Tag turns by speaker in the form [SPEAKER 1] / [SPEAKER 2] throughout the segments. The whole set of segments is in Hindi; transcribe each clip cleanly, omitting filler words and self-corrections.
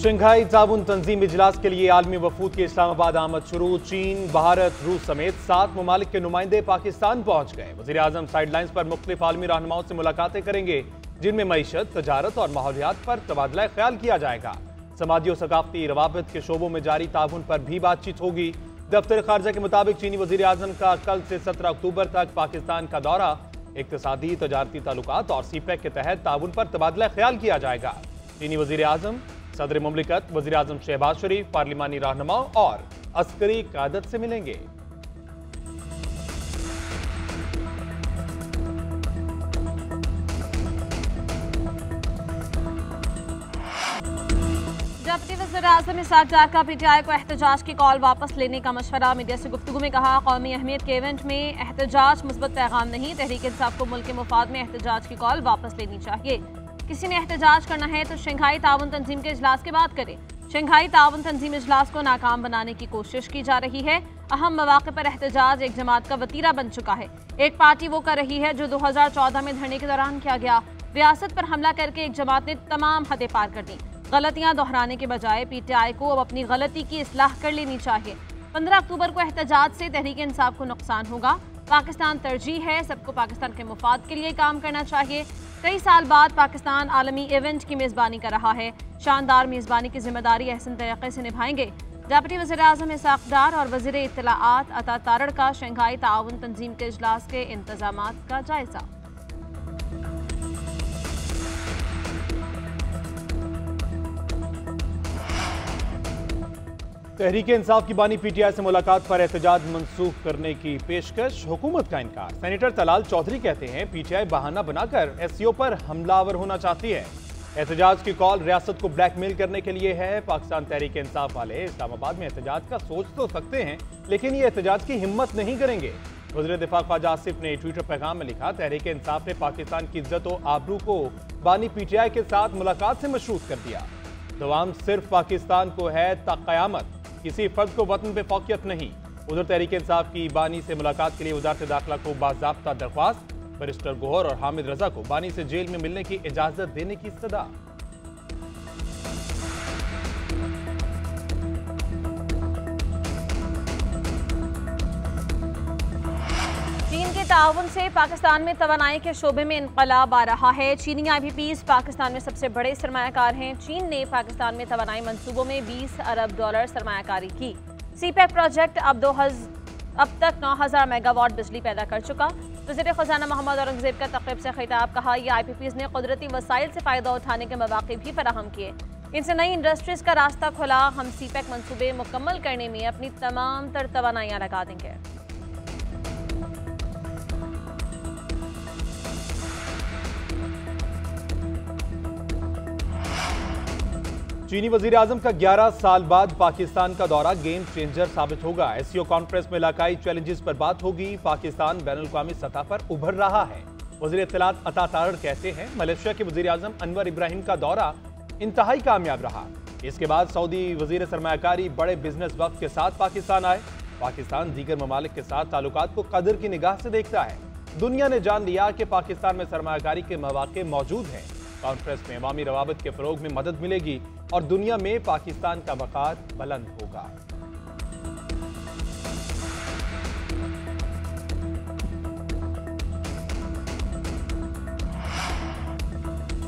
[SPEAKER 1] शंघाई ताउन तंजीम इजलास के लिए आलमी वफूद की इस्लामाबाद आमद शुरू। चीन, भारत, रूस समेत 7 ममालिक के नुमाइंदे पाकिस्तान पहुंच गए। वज़ीर आज़म साइडलाइंस पर मुख्तलिफ आलमी रहनुमाओं से मुलाकातें करेंगे, जिनमें मईशत, तजारत और माहौलियात पर तबादला ख्याल किया जाएगा। समाजी और सकाफती रवाबित के शोबों में जारी ताउन पर भी बातचीत होगी। दफ्तर खारजा के मुताबिक चीनी वज़ीर आज़म का कल से 17 अक्टूबर तक पाकिस्तान का दौरा, इक्तिसादी तजारती ताल्लुकात और सीपैक के तहत ताउन पर तबादला ख्याल किया जाएगा। चीनी वज़ीर आज़म सदर मुमलिकत, वज़ीर आज़म शहबाज शरीफ, पार्लिमानी रहनुमाओं और अस्करी क़यादत से मिलेंगे।
[SPEAKER 2] डिप्टी वज़ीर आज़म इसाक डार का PTI को एहतजाज की कॉल वापस लेने का मशवरा। मीडिया से गुफ्तगू में कहा, कौमी अहमियत के इवेंट में एहतजाज मुस्बत पैगाम नहीं, तहरीक इंसाफ को मुल्क के मुफाद में एहतजाज की कॉल वापस लेनी चाहिए। किसी ने एहतजाज करना है तो शंघाई ताउन तंजीम के इजलास के बाद करे। शंघाई ताउन तंजीम इजलास को नाकाम बनाने की कोशिश की जा रही है। अहम मौके पर एहतजाज एक जमात का वतीरा बन चुका है। एक पार्टी वो कर रही है जो 2014 में धरने के दौरान किया गया। रियासत पर हमला करके एक जमात ने तमाम हदें पार कर दी। गलतियां दोहराने के बजाय PTI को अब अपनी गलती की इस्लाह कर लेनी चाहिए। 15 अक्टूबर को एहतजाज से तहरीक इंसाफ को नुकसान होगा। पाकिस्तान तरजीह है, सबको पाकिस्तान के मुफाद के लिए काम करना चाहिए। कई साल बाद पाकिस्तान आलमी इवेंट की मेज़बानी कर रहा है। शानदार मेज़बानी की जिम्मेदारी अहसन तरीके से निभाएंगे। डिप्टी वज़ीर आज़म इसाक डार और वज़ीर इत्तलाआत अता तारड़ का शंघाई ताउन तंजीम के इजलास के इंतजामात का जायजा।
[SPEAKER 1] तहरीक इंसाफ की बानी PTI से मुलाकात पर एहतजाज मंसूख करने की पेशकश, हुकूमत का इनकार। सेनेटर तलाल चौधरी कहते हैं PTI बहाना बनाकर SCO पर हमलावर होना चाहती है। एहतजाज की कॉल रियासत को ब्लैकमेल करने के लिए है। पाकिस्तान तहरीक इंसाफ वाले इस्लामाबाद में एहतजाज का सोच तो सकते हैं, लेकिन ये एहतजाज की हिम्मत नहीं करेंगे। वज़ीर दिफा ख्वाजा आसिफ ने ट्विटर पैगाम में लिखा, तहरीक इंसाफ ने पाकिस्तान की इज्जत और आबरू को बानी PTI के साथ मुलाकात से मशरूत कर दिया। दवाम सिर्फ पाकिस्तान को है ता क़यामत, किसी फर्द को वतन पे फौकियत नहीं। उधर तहरीक इंसाफ की बानी से मुलाकात के लिए वज़ारत दाखिला को बाज़ाब्ता दरख्वास्त। बैरिस्टर गोहर और हामिद रजा को बानी से जेल में मिलने की इजाजत देने की सदा।
[SPEAKER 2] चीन के ताउन से पाकिस्तान में तवानाई के शोबे में इनकलाब आ रहा है। चीनी IBPs पाकिस्तान में सबसे बड़े सरमायाकार हैं। चीन ने पाकिस्तान में तवानाई मंसूबों में $20 अरब सरमायाकारी की। सीपैक प्रोजेक्ट अब तक 9000 मेगावाट बिजली पैदा कर चुका। वज़ीर ख़ज़ाना मोहम्मद औरंगज़ेब का तक़रीब से खिताब, कहा, ये IBPs ने कुदरती वसाइल से फ़ायदा उठाने के मौक़े भी फराहम किए। इनसे नई इंडस्ट्रीज़ का रास्ता खुला। हम सीपैक मंसूबे मुकम्मल करने में अपनी तमाम तर तवानाइयाँ लगा देंगे।
[SPEAKER 1] चीनी वज़ीर आज़म का 11 साल बाद पाकिस्तान का दौरा गेम चेंजर साबित होगा। SCO कॉन्फ्रेंस में इलाकाई चैलेंजेस पर बात होगी। पाकिस्तान बैनुल-अक़वामी सतह पर उभर रहा है। वज़ीर इत्तलाआत अता तारड़ कहते हैं, मलेशिया के वज़ीर आज़म अनवर इब्राहिम का दौरा इंतहाई कामयाब रहा। इसके बाद सऊदी वज़ीर सरमायाकारी बड़े बिजनेस वक्त के साथ पाकिस्तान आए। पाकिस्तान दीगर ममालिक के साथ ताल्लुकात को कदर की निगाह से देखता है। दुनिया ने जान लिया कि पाकिस्तान में सरमायाकारी के मौक़े मौजूद हैं। कॉन्फ्रेंस में अवामी रवाबित के फ़रोग में मदद मिलेगी और दुनिया में पाकिस्तान का वक़ार बुलंद होगा।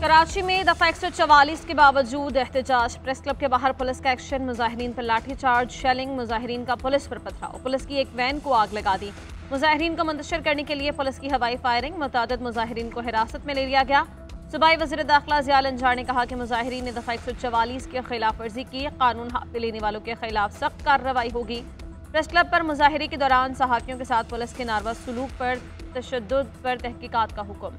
[SPEAKER 2] कराची में दफा 144 के बावजूद एहतजाज। प्रेस क्लब के बाहर पुलिस का एक्शन, मुजाहिरीन पर लाठीचार्ज, शेलिंग, मुजाहिरीन का पुलिस पर पथराव। पुलिस की एक वैन को आग लगा दी। मुजाहिरीन को मुंतशिर करने के लिए पुलिस की हवाई फायरिंग। मुतादिद मुजाहिरीन को हिरासत में ले लिया गया। सूबाई वज़ीर दाखिला ज़िया अंजार ने कहा कि मुजाहिरीन ने दफ़ा 144 की खिलाफ वर्जी की। कानून हाथ में लेने वालों के खिलाफ सख्त कार्रवाई होगी। प्रेस क्लब पर मुजाहिरे के दौरान सहाफ़ियों के साथ पुलिस के नारवा सलूक पर तशद्दुद पर तहकीकात का हुक्म।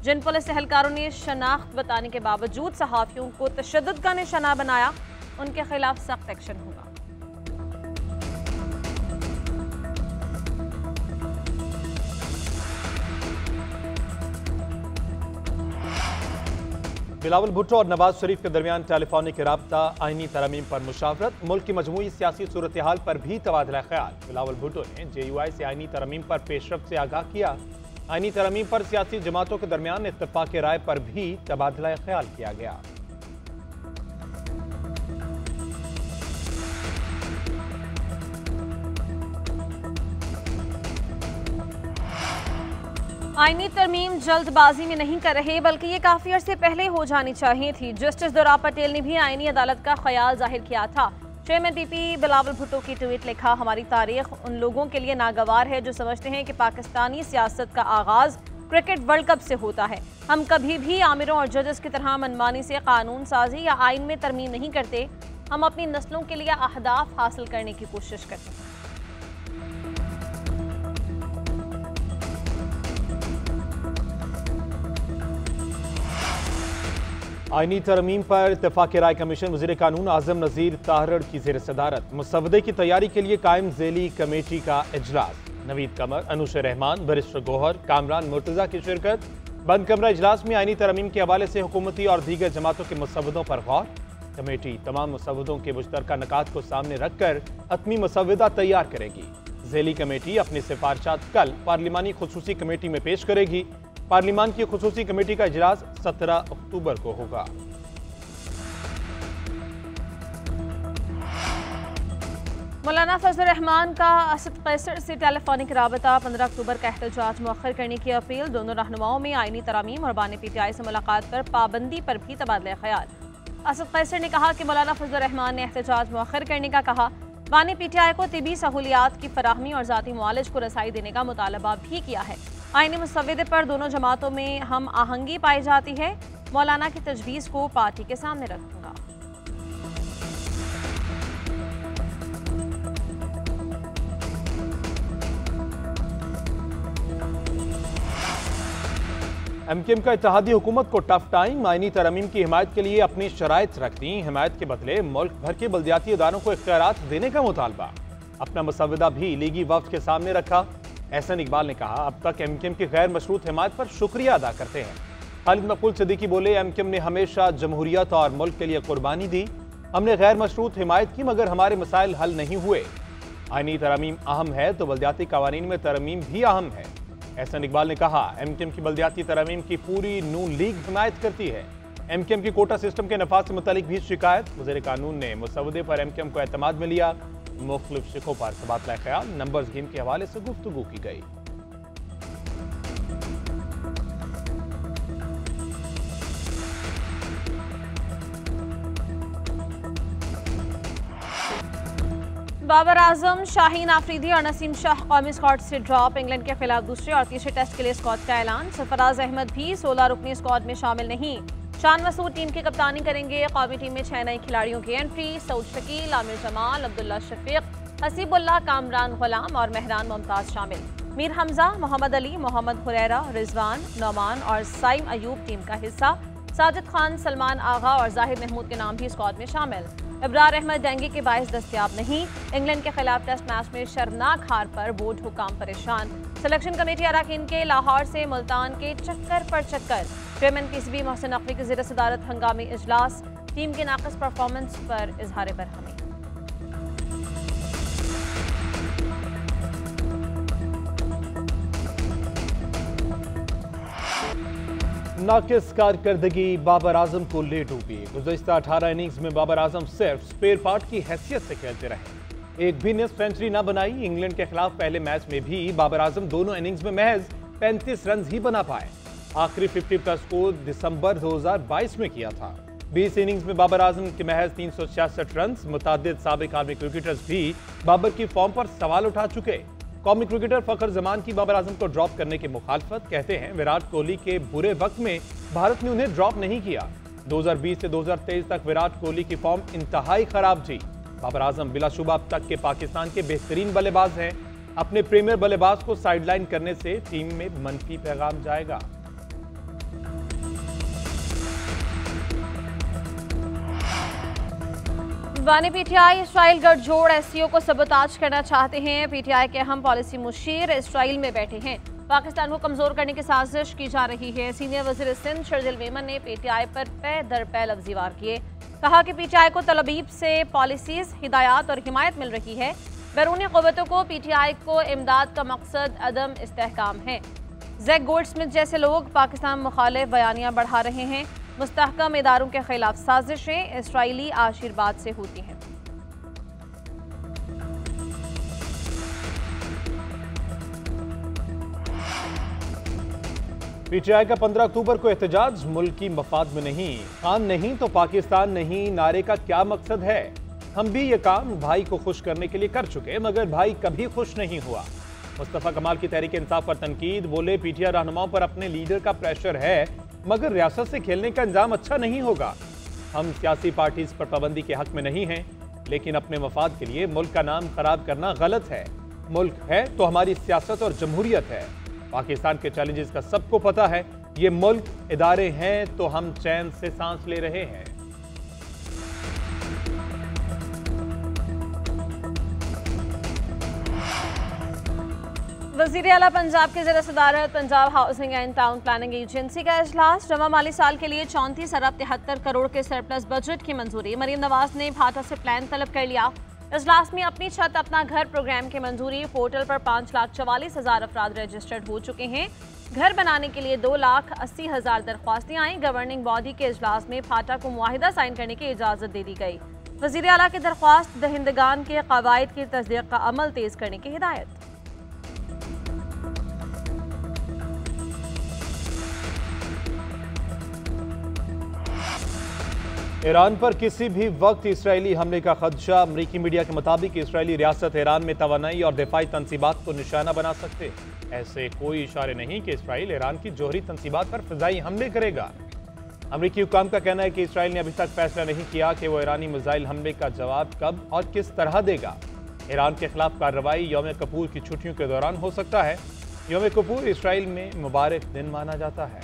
[SPEAKER 2] जिन पुलिस एहलकारों ने शनाख्त बताने के बावजूद सहाफ़ियों को तशद्दुद का निशाना बनाया, उनके खिलाफ सख्त एक्शन होगा।
[SPEAKER 1] बिलावल भुट्टो और नवाज शरीफ के दरमियान टेलीफोनिक राब्ता, आईनी तरमीम पर मुशावरत। मुल्क की मजमूई सियासी सूरत हाल पर भी तबादला ख्याल। बिलावल भुट्टो ने JUI से आईनी तरमीम पर पेशरफ से आगाह किया। आईनी तरमीम पर सियासी जमातों के दरमियान इत्तफाक राय पर भी तबादला ख्याल किया गया।
[SPEAKER 2] आईनी तरमीम जल्दबाजी में नहीं कर रहे, बल्कि ये काफी अरसे पहले हो जानी चाहिए थी। जस्टिस दुरा पटेल ने भी आईनी अदालत का ख्याल जाहिर किया था। चेयरमैन पीपी बिलावल भुट्टो की ट्वीट लिखा, हमारी तारीख उन लोगों के लिए नागवार है जो समझते हैं कि पाकिस्तानी सियासत का आगाज क्रिकेट वर्ल्ड कप से होता है। हम कभी भी आमिरों और जजेस की तरह मनमानी से कानून साजी या आइन में तरमीम नहीं करते। हम अपनी नस्लों के लिए अहदाफ हासिल करने की कोशिश करते हैं।
[SPEAKER 1] आईनी तरमीम पर इत्तेफाक राय कमीशन वज़ीर कानून आज़म नज़ीर ताहरड़ की ज़ेर सदारत मुसवदे की तैयारी के लिए कायम ज़ेली कमेटी का इजलास। नवीद कमर, अनुश रहमान, बैरिस्टर गौहर, कामरान मुर्तज़ा की शिरकत। बंद कमरा इजलास में आईनी तरमीम के हवाले से हुकूमती और दीगर जमातों के मुसवदों पर गौर। कमेटी तमाम मुसवदों के मुश्तरका निकात को सामने रखकर हतमी मुसवदा तैयार करेगी। ज़ेली कमेटी अपनी सिफारिशात कल पार्लिमानी खुसूसी कमेटी में पेश करेगी। पार्लिमान की खुसूसी कमेटी का इजलास 17 अक्टूबर को होगा।
[SPEAKER 2] मौलाना फजल रहमान का असद कैसर से टेलीफोनिक राबता, 15 अक्टूबर का एहतजाज मुअख्खर करने की अपील। दोनों रहनुमाओं में आईनी तरामीम और बानी पीटीआई से मुलाकात पर पाबंदी पर भी तबादला ख्याल। असद कैसर ने कहा कि मौलाना फजल रहमान ने एहतजाज मुअख्खर करने का कहा। बानी पीटीआई को तिबी सहूलियात की फराहमी और जाती मुआलिज को रसाई देने का मुतालबा भी किया है। आईनी मुसवदे पर दोनों जमातों में हम आहंगी पाई जाती है। मौलाना की तजवीज़ को पार्टी के सामने रखूंगा।
[SPEAKER 1] एमकेएम का इत्तेहादी हुकूमत को टफ टाइम। आईनी तरमीम की हिमायत के लिए अपनी शराइत रख दी। हिमायत के बदले मुल्क भर के बल्दियाती इदारों को इख्तियारात देने का मुतालबा। अपना मुसवदा भी लीगी वफ्द के सामने रखा। एहसन इकबाल ने कहा, अब तक एमकेएम की गैर मशरूत हिमायत पर शुक्रिया अदा करते हैं। खालिद मकबूल सिद्दीकी बोले, एमकेएम ने हमेशा जमहूरियत और मुल्क के लिए कुर्बानी दी। हमने गैर मशरूत हिमायत की, मगर हमारे मसाइल हल नहीं हुए। आईनी तरमीम अहम है तो बल्दियाती कवानीन में तरमीम भी अहम है। एहसन इकबाल ने कहा, एमकेएम की बल्दियाती तरमीम की पूरी नून लीग हिमायत करती है। एमकेएम की कोटा सिस्टम के नफाज से मुतालिक भी शिकायत। वज़ीर कानून ने मुसवदे पर एमकेएम को एतमाद में लिया। मुख्तलिफ शिकों पर तबादला ख्याल, नंबर्स गेम के हवाले से गुफ्तगू की गई।
[SPEAKER 2] बाबर आजम, शाहीन आफरीदी और नसीम शाह कौमी स्क्वाड से ड्रॉप। इंग्लैंड के खिलाफ दूसरे और तीसरे टेस्ट के लिए स्क्वाड का ऐलान। सरफराज अहमद भी 16 रुकनी स्क्वाड में शामिल नहीं। शान मसूद टीम की कप्तानी करेंगे। कौमी टीम में 6 नए खिलाड़ियों की एंट्री। सऊद शकील, आमिर जमाल, अब्दुल्ला शफीक, हसीबुल्लाह, कामरान गुलाम और मेहरान मुमताज शामिल। मीर हमजा, मोहम्मद अली, मोहम्मद हुरैरा, रिजवान, नौमान और साइम अयूब टीम का हिस्सा। साजिद खान, सलमान आगा और जाहिर महमूद के नाम भी स्क्वाड में शामिल। इब्रार अहमद डेंगू के बायस दस्तयाब नहीं। इंग्लैंड के खिलाफ टेस्ट मैच में शर्मनाक हार पर बोर्ड हुकाम परेशान। सिलेक्शन कमेटी अरकान के लाहौर से मुल्तान के चक्कर पर चक्कर। चेयरमैन पीसीबी मोहसिन नकवी की ज़ेर सदारत हंगामी इजलास। टीम के नाक़िस परफॉर्मेंस पर इजहार बरहमी।
[SPEAKER 1] नाकिस कारकर्दगी बाबर आजम को ले डूबी। गुज़श्ता 18 इनिंग्स में बाबर आजम सिर्फ स्पेयर पार्ट की हैसियत से खेलते रहे। एक भी निस्फ सेंचुरी न बनाई। इंग्लैंड के खिलाफ पहले मैच में भी बाबर आजम दोनों इनिंग्स में महज 35 रन ही बना पाए। आखिरी 50 का स्कोर दिसंबर 2022 में किया था। 20 इनिंग्स में बाबर आजम के महज 366 रन। मुतादिद साबिक आर्मी क्रिकेटर्स भी बाबर की फॉर्म पर सवाल उठा चुके। कौमी क्रिकेटर फखर जमान की बाबर आजम को ड्रॉप करने की मुखालफत। कहते हैं, विराट कोहली के बुरे वक्त में भारत ने उन्हें ड्रॉप नहीं किया। 2020 से 2023 तक विराट कोहली की फॉर्म इंतहाई खराब थी। बाबर आजम बिलाशुबा अब तक के पाकिस्तान के बेहतरीन बल्लेबाज हैं। अपने प्रीमियर बल्लेबाज को साइडलाइन करने से टीम में मनफी पैगाम जाएगा।
[SPEAKER 2] बानी पीटीआई इसराइल गठजोड़ एससीओ को सबोताज करना चाहते हैं। पीटीआई के अहम पॉलिसी मुशीर इसराइल में बैठे हैं। पाकिस्तान को कमजोर करने की साजिश की जा रही है। सीनियर वजीर सिंध शर्जिल मेमन ने पीटीआई पर पे दर पे लफ्जी वार किए। कहा कि पीटीआई को तलबीब से पॉलिसीज, हिदायत और हिमायत मिल रही है। बैरूनी क़ुव्वतों को पीटीआई को इमदाद का मकसद अदम इस्तेहकाम है। जैक गोल्डस्मिथ जैसे लोग पाकिस्तान मुखालिफ बयानियां बढ़ा रहे हैं। मुस्तहकम इदारों के खिलाफ साजिशें इसराइली आशीर्वाद से होती हैं।
[SPEAKER 1] पीटीआई का 15 अक्टूबर को एहतजाज मुल्की मफाद में नहीं, खान नहीं तो पाकिस्तान नहीं नारे का क्या मकसद है। हम भी ये काम भाई को खुश करने के लिए कर चुके, मगर भाई कभी खुश नहीं हुआ। मुस्तफा कमाल की तहरीक इंसाफ पर तनकीद, बोले पीटीआई रहनुमाओं पर अपने लीडर का प्रेशर है, मगर रियासत से खेलने का इंजाम अच्छा नहीं होगा। हम सियासी पार्टीज पर पाबंदी के हक में नहीं हैं, लेकिन अपने मफाद के लिए मुल्क का नाम खराब करना गलत है। मुल्क है तो हमारी सियासत और जमहूरियत है। पाकिस्तान के चैलेंजेस का सबको पता है। ये मुल्क, इदारे हैं तो हम चैन से सांस ले रहे हैं।
[SPEAKER 2] वज़ीर आला पंजाब के ज़रिए सदारत Punjab housing and town planning agency का इजलास। रवा माली साल के लिए 34 अरब 73 करोड़ के सरप्लस बजट की मंजूरी। मरीम नवाज ने भाटा से प्लान तलब कर लिया। इजलास में अपनी छत अपना घर प्रोग्राम की मंजूरी। पोर्टल पर 5,44,000 अफराद रजिस्टर्ड हो चुके हैं। घर बनाने के लिए 2,80,000 दरख्वास्तें आई। गवर्निंग बॉडी के इजलास में भाटा को मुआहिदा साइन करने की इजाज़त दे दी गई। वज़ीर आला की दरख्वास्त दहिंदगान के कवायद की तस्दीक का अमल तेज़ करने की हिदायत।
[SPEAKER 1] ईरान पर किसी भी वक्त इसराइली हमले का खदशा। अमरीकी मीडिया के मुताबिक इसराइली रियासत ईरान में तवानाई और दिफाई तनसीबात को निशाना बना सकते। ऐसे कोई इशारे नहीं कि इसराइल ईरान की जोहरी तनसीबात पर फिजाई हमले करेगा। अमरीकी हुक्काम का कहना है कि इसराइल ने अभी तक फैसला नहीं किया कि वो ईरानी मिसाइल हमले का जवाब कब और किस तरह देगा। ईरान के खिलाफ कार्रवाई यौम कपूर की छुट्टियों के दौरान हो सकता है। यौम कपूर इसराइल में मुबारक दिन माना जाता है।